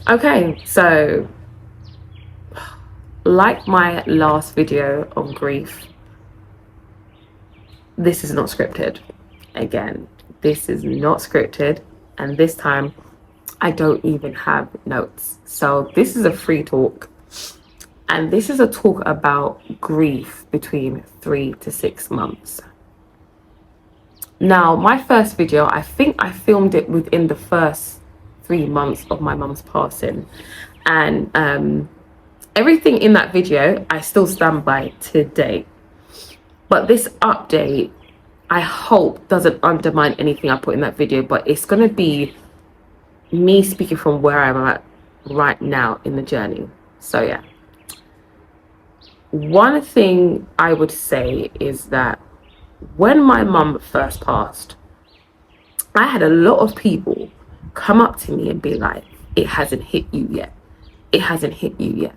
Okay, so like my last video on grief, this is not scripted. Again, this is not scripted, and this time I don't even have notes. So this is a free talk, and this is a talk about grief between 3 to 6 months. Now, my first video, I think I filmed it within the first 3 months of my mum's passing, and everything in that video I still stand by today. But this update, I hope, doesn't undermine anything I put in that video, but it's going to be me speaking from where I'm at right now in the journey. So yeah, one thing I would say is that when my mum first passed, I had a lot of people come up to me and be like, it hasn't hit you yet. It hasn't hit you yet.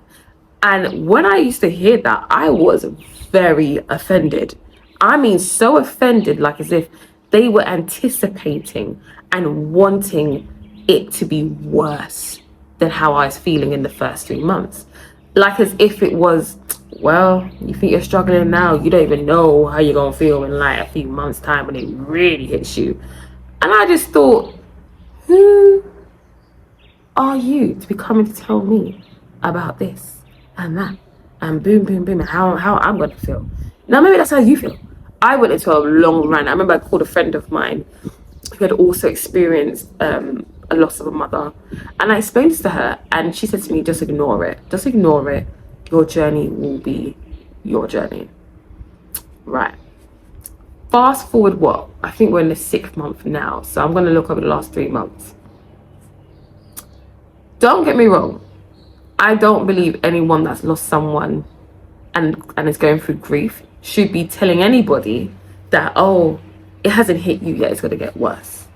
And when I used to hear that, I was very offended. I mean, so offended, like as if they were anticipating and wanting it to be worse than how I was feeling in the first 3 months. Like as if it was, well, you think you're struggling now, you don't even know how you're going to feel in like a few months' time when it really hits you. And I just thought, who are you to be coming to tell me about this and that and boom, boom, boom, and how I'm going to feel? Now, maybe that's how you feel. I went into a long rant. I remember I called a friend of mine who had also experienced a loss of a mother. And I explained this to her, and she said to me, just ignore it. Just ignore it. Your journey will be your journey. Right. Fast forward what? I think we're in the 6th month now. So I'm going to look over the last 3 months. Don't get me wrong. I don't believe anyone that's lost someone and is going through grief should be telling anybody that, oh, it hasn't hit you yet, it's going to get worse.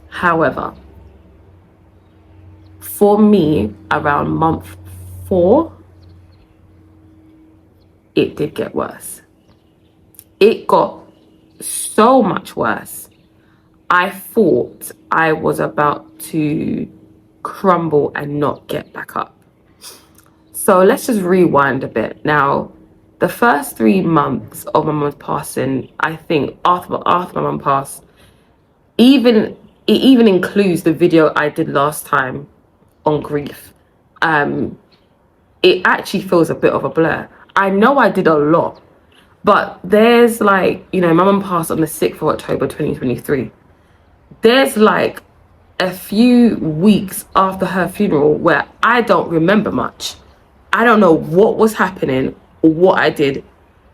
However, for me, around month 4, it did get worse. It got so much worse. I thought I was about to crumble and not get back up. So let's just rewind a bit. Now, the first 3 months of my mum's passing, I think after my mum passed, it even includes the video I did last time on grief. It actually feels a bit of a blur. I know I did a lot, but there's like, my mum passed on the 6th of October 2023. There's like a few weeks after her funeral where I don't remember much. I don't know what was happening or what I did.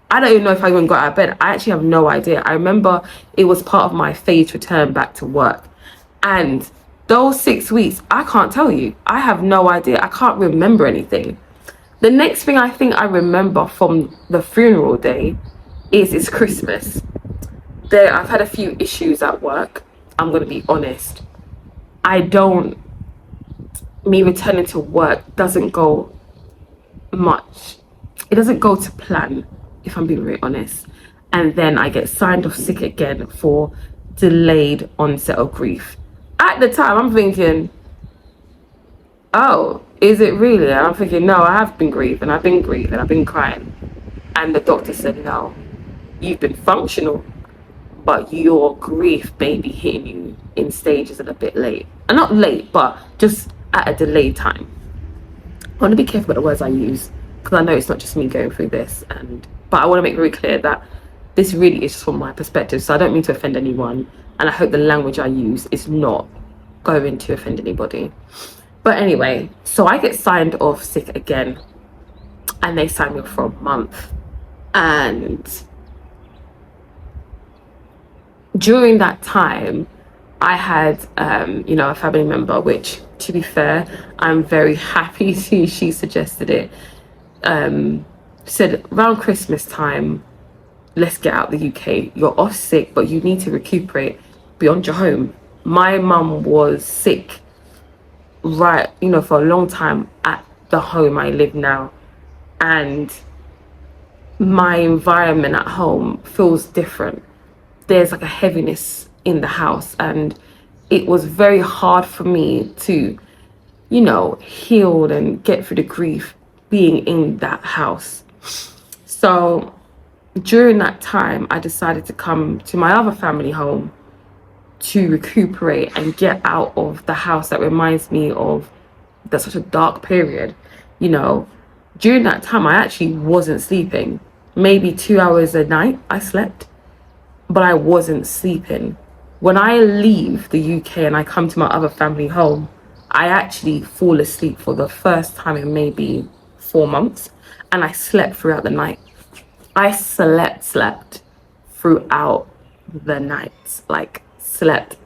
I don't even know if I even got out of bed. I actually have no idea. I remember it was part of my phased return back to work. And those 6 weeks, I can't tell you. I have no idea. I can't remember anything. The next thing I think I remember from the funeral day is it's Christmas. I've had a few issues at work. I'm going to be honest. Me returning to work doesn't go much. It doesn't go to plan, if I'm being very honest. And then I get signed off sick again for delayed onset of grief. At the time, I'm thinking, oh, is it really? And I'm thinking, no, I have been grieving. I've been grieving. I've been crying. And the doctor said, no, you've been functional, but your grief may be hitting you in stages and a bit late. And not late, but just at a delayed time. I want to be careful with the words I use, because I know it's not just me going through this. But I want to make very clear that this really is just from my perspective. So I don't mean to offend anyone. And I hope the language I use is not going to offend anybody. But anyway, so I get signed off sick again. And they sign me off for a month. And during that time, I had, a family member, which, to be fair, I'm very happy she suggested it. Said, around Christmas time, let's get out the UK. You're off sick, but you need to recuperate beyond your home. My mum was sick, right, for a long time at the home I live now. And my environment at home feels different. There's like a heaviness in the house, and it was very hard for me to, heal and get through the grief being in that house. So during that time, I decided to come to my other family home to recuperate and get out of the house that reminds me of that's such a dark period. During that time, I actually wasn't sleeping. Maybe 2 hours a night I slept, but I wasn't sleeping. When I leave the UK and I come to my other family home, I actually fall asleep for the first time in maybe 4 months, and I slept throughout the night. I slept throughout the night, like slept.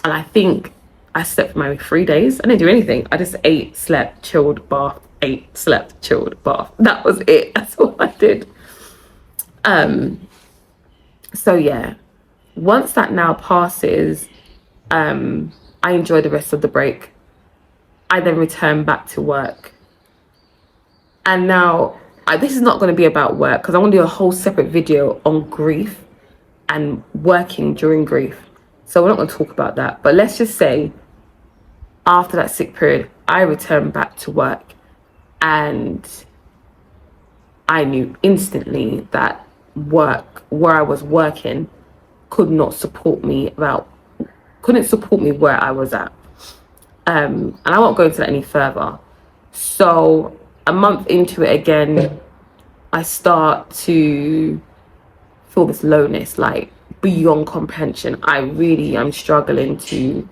And I think I slept for maybe 3 days. I didn't do anything. I just ate, slept, chilled, bath, ate, slept, chilled, bath. That was it. That's all I did. So yeah, once that now passes, I enjoy the rest of the break. I then return back to work. And now, this is not going to be about work, because I want to do a whole separate video on grief and working during grief. So we're not going to talk about that. But let's just say, after that sick period, I returned back to work, and I knew instantly that work where I was working couldn't support me where I was at. And I won't go into that any further. So a month into it again, I start to feel this lowness, like beyond comprehension. I'm really struggling to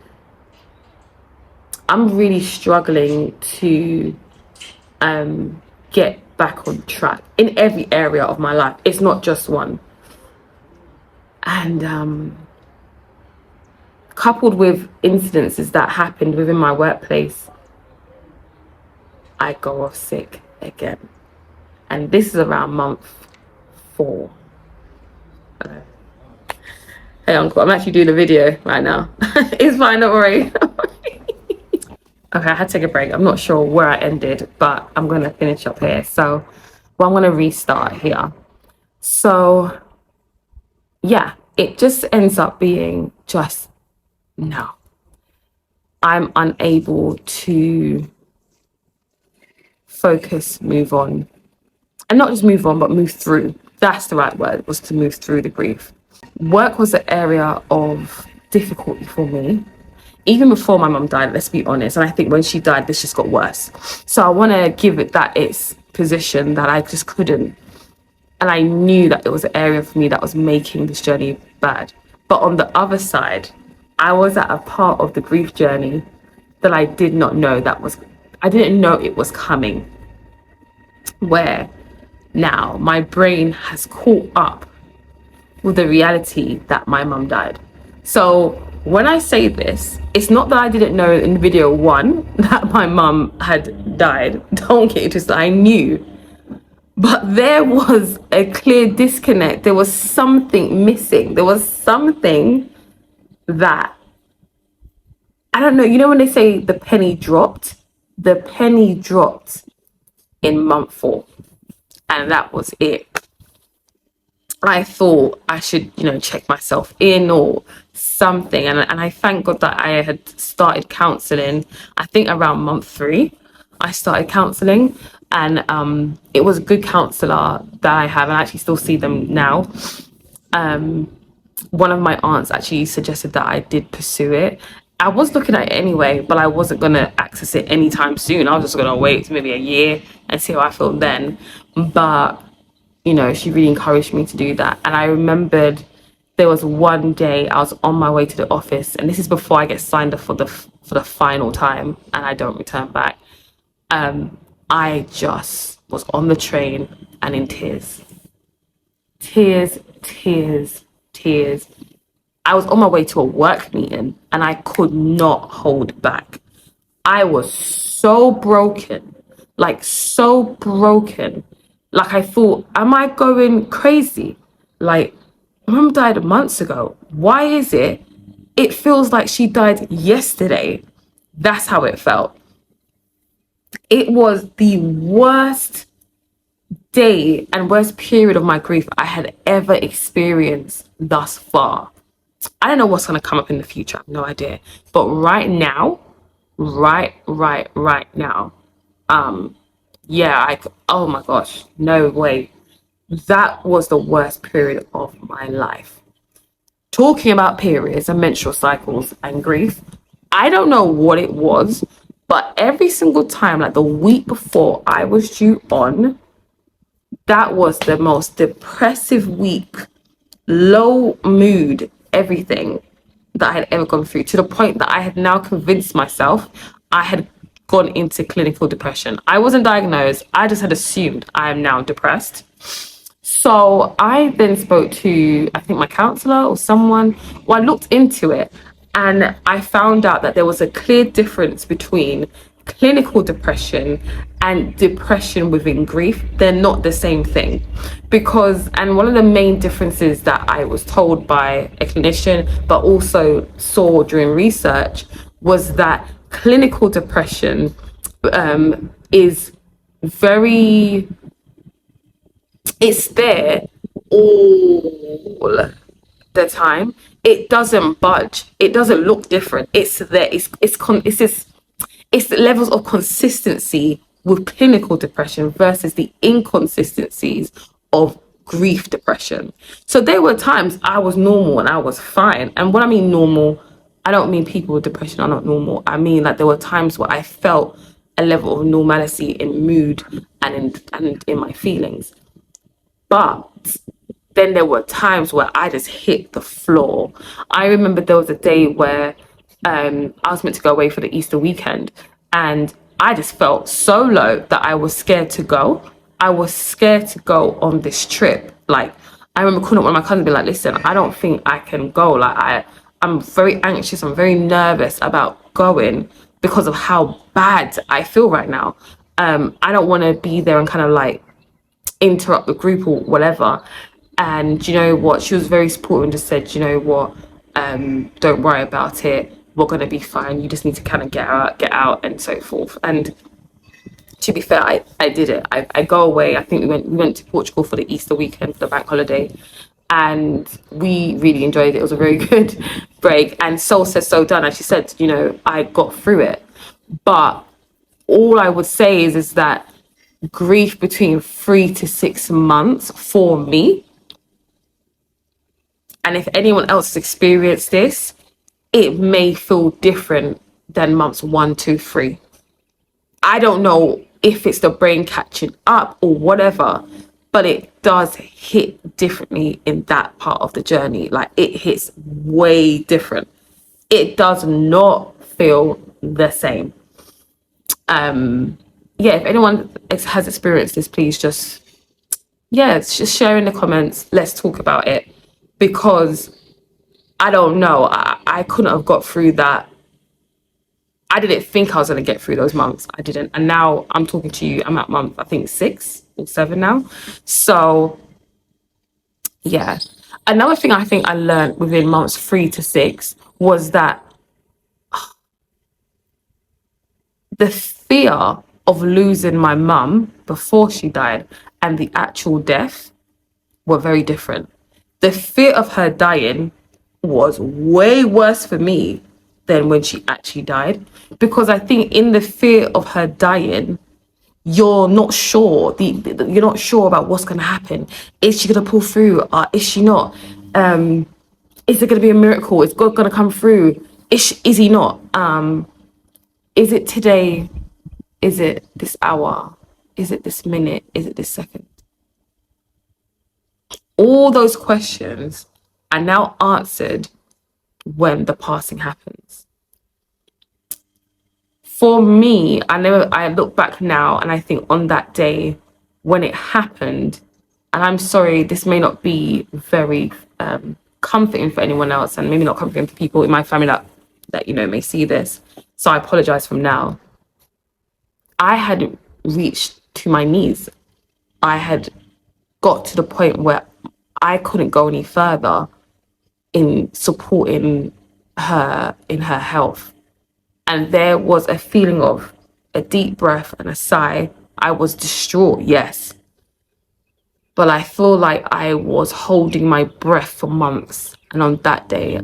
get back on track in every area of my life. It's not just one. And coupled with incidences that happened within my workplace, I go off sick again. And this is around month 4. Hey uncle, I'm actually doing a video right now. It's fine, don't worry. Okay, I had to take a break. I'm not sure where I ended, but I'm going to finish up here. So, I'm going to restart here. So, yeah, it just ends up being just, no. I'm unable to focus, move on. And not just move on, but move through. That's the right word, was to move through the grief. Work was an area of difficulty for me. Even before my mum died, let's be honest. And I think when she died, this just got worse. So I want to give it that its position that I just couldn't. And I knew that it was an area for me that was making this journey bad. But on the other side, I was at a part of the grief journey that I did not know I didn't know it was coming. Where now my brain has caught up with the reality that my mum died. So when I say this, it's not that I didn't know in video 1 that my mum had died. Don't get it twisted, I knew. But there was a clear disconnect. There was something missing. There was something that, I don't know, when they say the penny dropped? The penny dropped in month 4. And that was it. I thought I should, check myself in or something. And I thank God that I had started counselling. I think around month 3, I started counselling. And it was a good counsellor that I have. And I actually still see them now. One of my aunts actually suggested that I did pursue it. I was looking at it anyway, but I wasn't going to access it anytime soon. I was just going to wait maybe a year and see how I feel then. But she really encouraged me to do that. And I remembered there was one day I was on my way to the office, and this is before I get signed up for the final time and I don't return back. I just was on the train and in tears. Tears. I was on my way to a work meeting and I could not hold back. I was so broken. Like I thought, am I going crazy? Like, mum died months ago. Why is it feels like she died yesterday? That's how it felt. It was the worst day and worst period of my grief I had ever experienced thus far. I don't know what's going to come up in the future. I have no idea. But right now, right now, yeah, oh my gosh, no way. That was the worst period of my life. Talking about periods and menstrual cycles and grief, I don't know what it was, but every single time, like the week before I was due on, that was the most depressive week, low mood, everything that I had ever gone through, to the point that I had now convinced myself I had gone into clinical depression. I wasn't diagnosed, I just had assumed I am now depressed. So I then spoke to, I think, my counselor or someone. Well, I looked into it and I found out that there was a clear difference between clinical depression and depression within grief. They're not the same thing. And one of the main differences that I was told by a clinician, but also saw during research, was that clinical depression is very, it's there all the time. It doesn't budge. It doesn't look different. It's there. It's the levels of consistency with clinical depression versus the inconsistencies of grief depression. So there were times I was normal and I was fine. And when I mean normal, I don't mean people with depression are not normal. I mean, like, there were times where I felt a level of normality in mood and in my feelings. But then there were times where I just hit the floor. I remember there was a day where I was meant to go away for the Easter weekend, and I just felt so low that I was scared to go. I was scared to go on this trip. Like, I remember calling up one of my cousins and be like, listen, I don't think I can go. Like, I'm very anxious. I'm very nervous about going because of how bad I feel right now. I don't want to be there and kind of like interrupt the group or whatever. And you know what, she was very supportive and just said, you know what, don't worry about it, we're going to be fine, you just need to kind of get out and so forth. And to be fair, I did it. I go away. I think we went to Portugal for the Easter weekend, for the bank holiday, and we really enjoyed it. It was a very good break, and so said, so done. And she said, you know, I got through it. But all I would say is that grief between 3 to 6 months for me, and if anyone else has experienced this, it may feel different than months 1, 2, 3. I don't know if it's the brain catching up or whatever, but it does hit differently in that part of the journey. Like, it hits way different. It does not feel the same. Yeah, if anyone has experienced this, please just share in the comments. Let's talk about it, because I don't know. I couldn't have got through that. I didn't think I was going to get through those months. I didn't. And now I'm talking to you. I'm at month, I think, 6 or 7 now. So, yeah. Another thing I think I learned within months 3 to 6 was that the fear of losing my mum before she died and the actual death were very different. The fear of her dying was way worse for me than when she actually died, because I think in the fear of her dying, you're not sure. You're not sure about what's going to happen. Is she going to pull through? Is she not? Is it going to be a miracle? Is God going to come through? Is he not? Is it today? Is it this hour? Is it this minute? Is it this second? All those questions are now answered when the passing happens. For me, I look back now and I think on that day when it happened, and I'm sorry, this may not be very comforting for anyone else, and maybe not comforting for people in my family that you know may see this. So I apologize from now. I had reached to my knees. I had got to the point where I couldn't go any further in supporting her in her health. And there was a feeling of a deep breath and a sigh. I was distraught, yes. But I feel like I was holding my breath for months And on that day,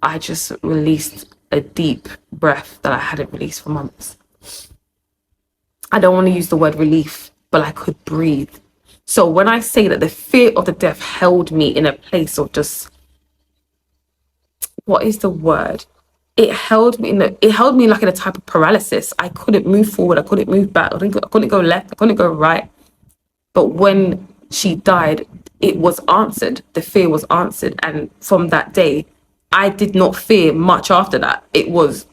I just released a deep breath that I hadn't released for months. I don't want to use the word relief, but I could breathe. So when I say that the fear of the death held me in a place of just, what is the word? It held me like in a type of paralysis. I couldn't move forward. I couldn't move back. I couldn't go left. I couldn't go right. But when she died, it was answered. The fear was answered. And from that day, I did not fear much after that. It was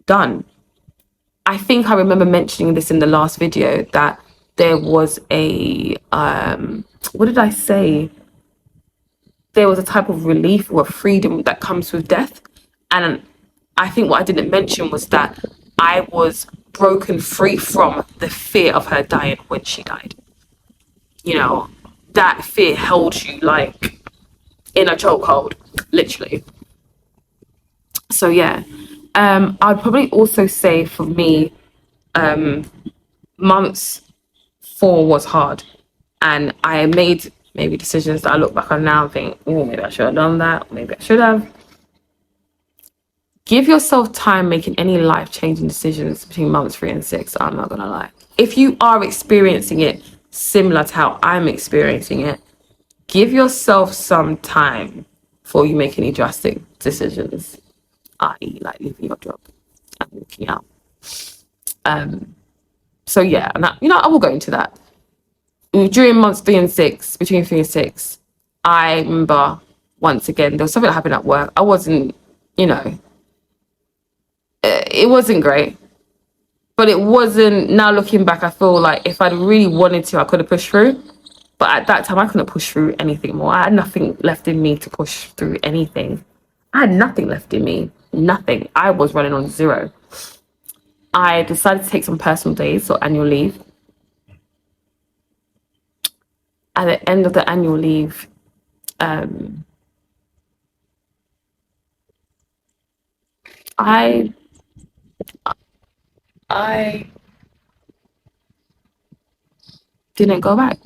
done. I think I remember mentioning this in the last video, that there was a, what did I say? There was a type of relief or freedom that comes with death. And I think what I didn't mention was that I was broken free from the fear of her dying when she died. You know, that fear held you like in a chokehold, literally. So yeah, I'd probably also say for me, months 4 was hard, and I made maybe decisions that I look back on now and think, oh, maybe I should have done that, maybe I should have. Give yourself time making any life-changing decisions between months 3 and 6. I'm not gonna lie. If you are experiencing it similar to how I'm experiencing it, give yourself some time before you make any drastic decisions, i.e. like leaving your job and walking out. So yeah, and that, I will go into that. During months 3 and 6, between 3 and 6, I remember once again, there was something that happened at work. I wasn't, it wasn't great, but it wasn't, now looking back, I feel like if I'd really wanted to, I could have pushed through. But at that time, I couldn't push through anything more. I had nothing left in me to push through anything. I had nothing left in me. Nothing. I was running on zero. I decided to take some personal days or annual leave. At the end of the annual leave, I didn't go back.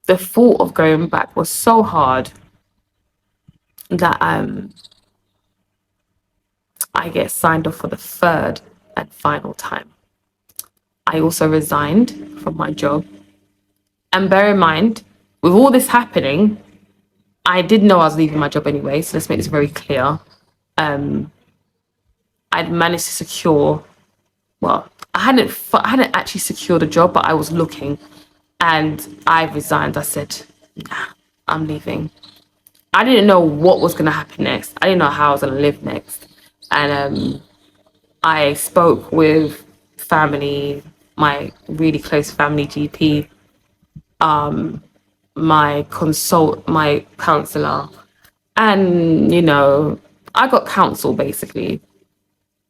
The thought of going back was so hard that I get signed off for the 3rd and final time. I also resigned from my job. And bear in mind, with all this happening, I did know I was leaving my job anyway, so let's make this very clear. I'd managed to secure, well, I hadn't actually secured a job, but I was looking, and I resigned. I said, nah, I'm leaving. I didn't know what was going to happen next. I didn't know how I was going to live next. And I spoke with family, my really close family GP, my counselor, and I got counsel basically,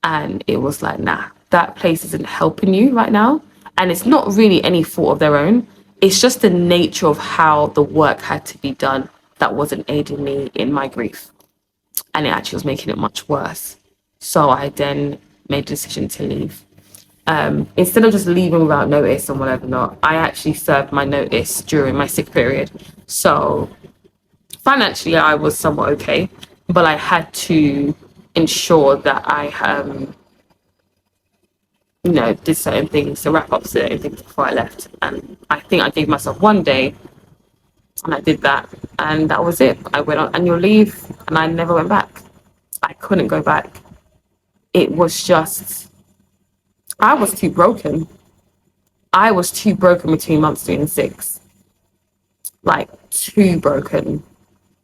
and it was like, nah, that place isn't helping you right now. And it's not really any fault of their own. It's just the nature of how the work had to be done that wasn't aiding me in my grief, and it actually was making it much worse. So I then made the decision to leave. Instead of just leaving without notice and whatever not, I actually served my notice during my sick period. So financially, I was somewhat okay, but I had to ensure that I, did certain things to wrap up certain things before I left. And I think I gave myself 1 day, and I did that, and that was it. I went on annual leave, and I never went back. I couldn't go back. It was just, I was too broken. I was too broken between months 3 and 6. Like, too broken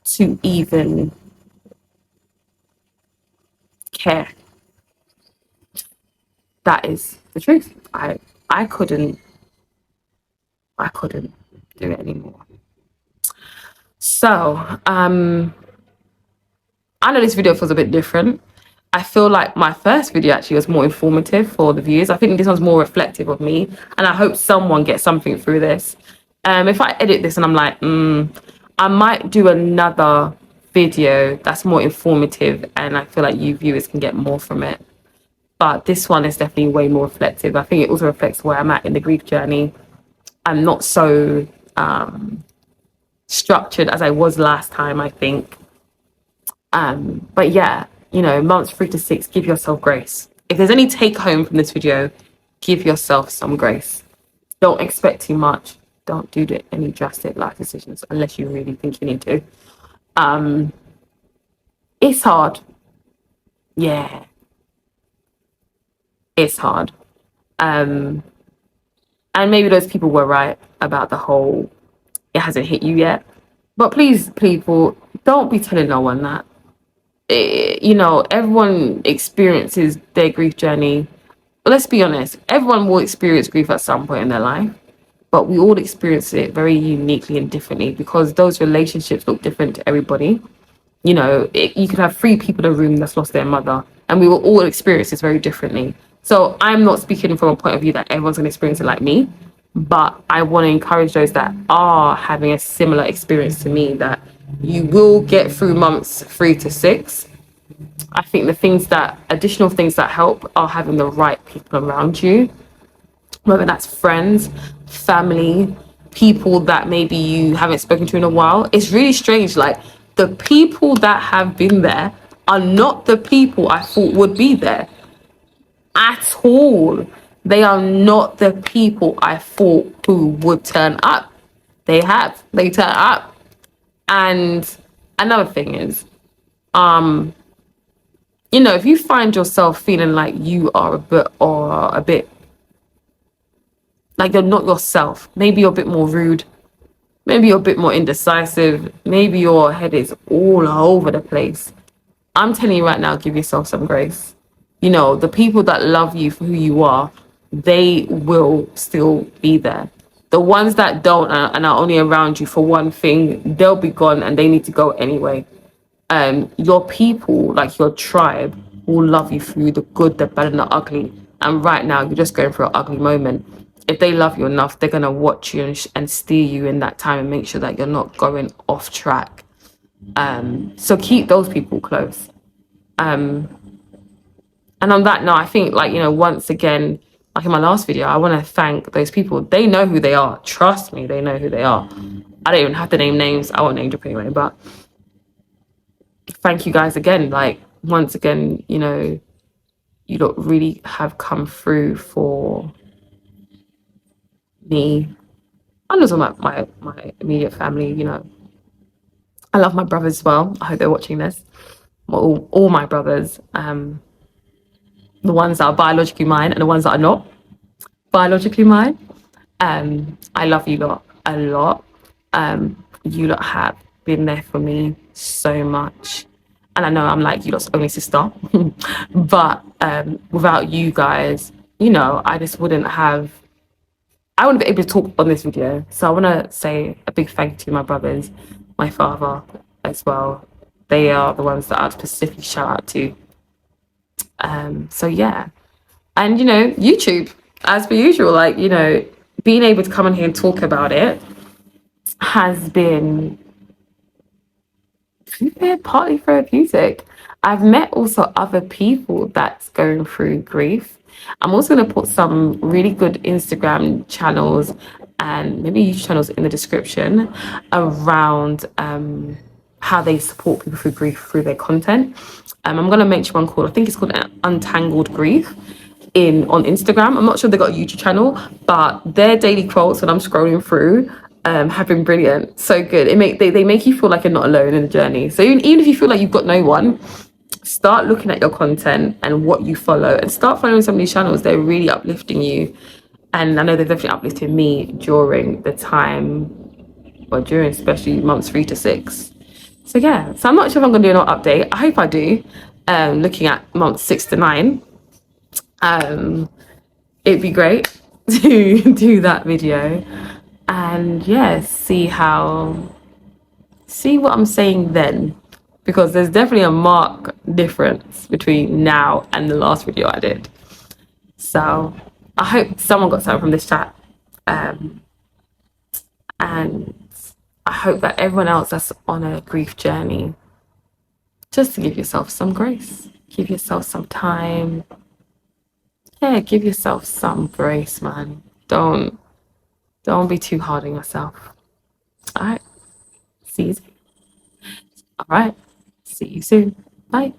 to even care. That is the truth. I couldn't do it anymore. So, I know this video feels a bit different. I feel like my first video actually was more informative for the viewers. I think this one's more reflective of me, and I hope someone gets something through this. If I edit this and I'm like, I might do another video that's more informative, and I feel like you viewers can get more from it. But this one is definitely way more reflective. I think it also reflects where I'm at in the grief journey. I'm not so structured as I was last time, I think. But yeah, months 3 to 6, give yourself grace. If there's any take home from this video, give yourself some grace. Don't expect too much. Don't do any drastic life decisions unless you really think you need to. It's hard. Yeah, it's hard. And maybe those people were right about the whole, it hasn't hit you yet. But please, people, don't be telling no one that. Everyone experiences their grief journey. But let's be honest, everyone will experience grief at some point in their life, but we all experience it very uniquely and differently because those relationships look different to everybody. You could have 3 people in a room that's lost their mother, and we will all experience this very differently. So I'm not speaking from a point of view that everyone's going to experience it like me, but I want to encourage those that are having a similar experience to me that you will get through months 3 to 6. I think additional things that help are having the right people around you, whether that's friends, family, people that maybe you haven't spoken to in a while. It's really strange. Like, the people that have been there are not the people I thought would be there at all. They are not the people I thought who would turn up. They turn up. And another thing is, if you find yourself feeling like you are a bit like you're not yourself, maybe you're a bit more rude, maybe you're a bit more indecisive, maybe your head is all over the place, I'm telling you right now, give yourself some grace. The people that love you for who you are, they will still be there. The ones that don't and are only around you for one thing, they'll be gone and they need to go anyway. Your people, like your tribe, will love you through the good, the bad, and the ugly. And right now, you're just going through an ugly moment. If they love you enough, they're going to watch you and steer you in that time and make sure that you're not going off track. So keep those people close. And on that note, I think, once again, like in my last video, I want to thank those people. They know who they are. Trust me, they know who they are. I don't even have to name names. I won't name drop anyway, but thank you guys again. Like, once again, you lot really have come through for me. I'm just talking about my immediate family. I love my brothers as well. I hope they're watching this. All my brothers, the ones that are biologically mine and the ones that are not biologically mine. I love you lot a lot. You lot have been there for me so much. And I know I'm like you lot's only sister, but without you guys, I just I wouldn't be able to talk on this video. So I want to say a big thank you to my brothers, my father as well. They are the ones that I'd specifically shout out to. So yeah. And, YouTube, as per usual, being able to come in here and talk about it has been partly therapeutic. I've met also other people that's going through grief. I'm also going to put some really good Instagram channels and maybe YouTube channels in the description around how they support people through grief through their content. I'm going to mention one I think it's called Untangled Grief on Instagram. I'm not sure they got a YouTube channel, but their daily quotes when I'm scrolling through have been brilliant. So good. They make you feel like you're not alone in the journey. So even if you feel like you've got no one, start looking at your content and what you follow and start following some of these channels. They're really uplifting you. And I know they've definitely uplifted me during the time, or during especially months 3 to 6. So yeah, so I'm not sure if I'm going to do an update. I hope I do. Looking at months 6 to 9. It'd be great to do that video and yeah, see what I'm saying then, because there's definitely a marked difference between now and the last video I did. So I hope someone got something from this chat, and I hope that everyone else that's on a grief journey, just to give yourself some grace, give yourself some time. Yeah, give yourself some grace, man. Don't be too hard on yourself. All right. See you. All right. See you soon. Bye.